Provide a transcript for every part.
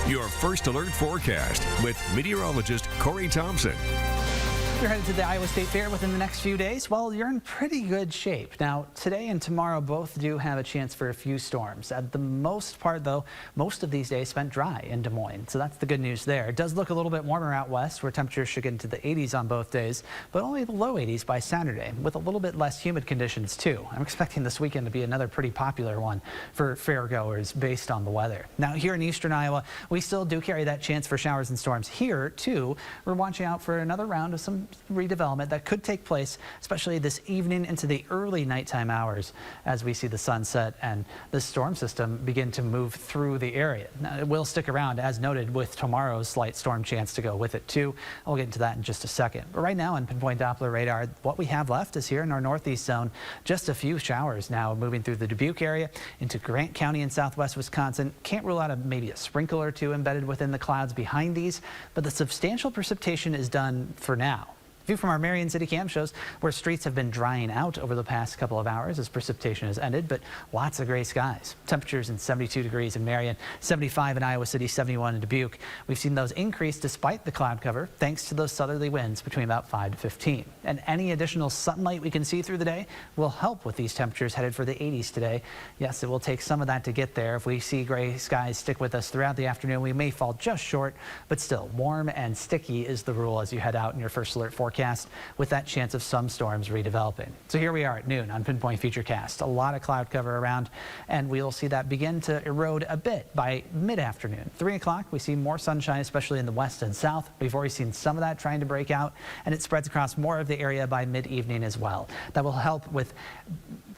Your first alert forecast with meteorologist Corey Thompson. If you're headed to the Iowa State Fair within the next few days, well, you're in pretty good shape. Now, today and tomorrow both do have a chance for a few storms. At the most part, though, most of these days spent dry in Des Moines, so that's the good news there. It does look a little bit warmer out west, where temperatures should get into the 80s on both days, but only the low 80s by Saturday, with a little bit less humid conditions, too. I'm expecting this weekend to be another pretty popular one for fairgoers based on the weather. Now, here in eastern Iowa, we still do carry that chance for showers and storms. Here, too, we're watching out for another round of some redevelopment that could take place, especially this evening into the early nighttime hours as we see the sunset and the storm system begin to move through the area. Now, it will stick around, as noted, with tomorrow's slight storm chance to go with it, too. I'll get into that in just a second. But right now on Pinpoint Doppler radar, what we have left is here in our northeast zone, just a few showers now moving through the Dubuque area into Grant County in southwest Wisconsin. Can't rule out maybe a sprinkle or two embedded within the clouds behind these, but the substantial precipitation is done for now. View from our Marion City Cam shows where streets have been drying out over the past couple of hours as precipitation has ended, but lots of gray skies. Temperatures in 72 degrees in Marion, 75 in Iowa City, 71 in Dubuque. We've seen those increase despite the cloud cover, thanks to those southerly winds between about 5 to 15. And any additional sunlight we can see through the day will help with these temperatures headed for the 80s today. Yes, it will take some of that to get there. If we see gray skies stick with us throughout the afternoon, we may fall just short, but still warm and sticky is the rule as you head out in your first alert forecast, with that chance of some storms redeveloping. So here we are at noon on Pinpoint Futurecast. A lot of cloud cover around, and we'll see that begin to erode a bit by mid-afternoon. 3 o'clock, we see more sunshine, especially in the west and south. We've already seen some of that trying to break out, and it spreads across more of the area by mid-evening as well. That will help with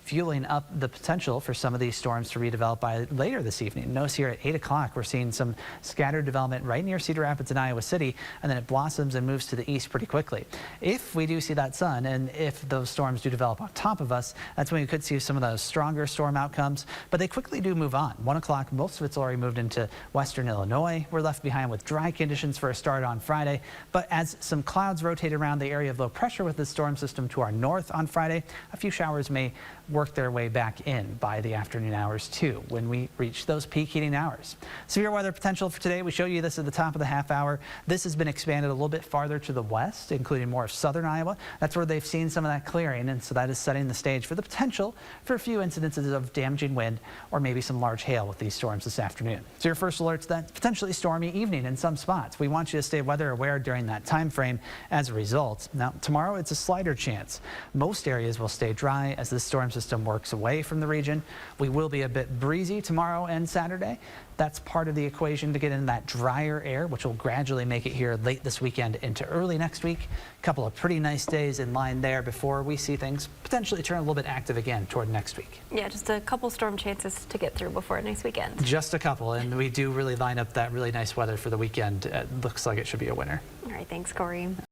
fueling up the potential for some of these storms to redevelop by later this evening. Notice here at 8 o'clock, we're seeing some scattered development right near Cedar Rapids and Iowa City, and then it blossoms and moves to the east pretty quickly. If we do see that sun, and if those storms do develop on top of us, that's when we could see some of those stronger storm outcomes, but they quickly do move on. 1 o'clock, most of it's already moved into western Illinois. We're left behind with dry conditions for a start on Friday, but as some clouds rotate around the area of low pressure with the storm system to our north on Friday, a few showers may work their way back in by the afternoon hours too when we reach those peak heating hours. Severe weather potential for today, we show you this at the top of the half hour. This has been expanded a little bit farther to the west, including more of southern Iowa. That's where they've seen some of that clearing, and so that is setting the stage for the potential for a few incidences of damaging wind or maybe some large hail with these storms this afternoon. So your first alert to that potentially stormy evening in some spots. We want you to stay weather aware during that time frame as a result. Now tomorrow it's a slighter chance. Most areas will stay dry as the storm system works away from the region. We will be a bit breezy tomorrow and Saturday. That's part of the equation to get in that drier air, which will gradually make it here late this weekend into early next week. A couple of pretty nice days in line there before we see things potentially turn a little bit active again toward next week. Yeah, just a couple storm chances to get through before next weekend. Just a couple, and we do really line up that really nice weather for the weekend. Looks like it should be a winner. All right, thanks, Corey.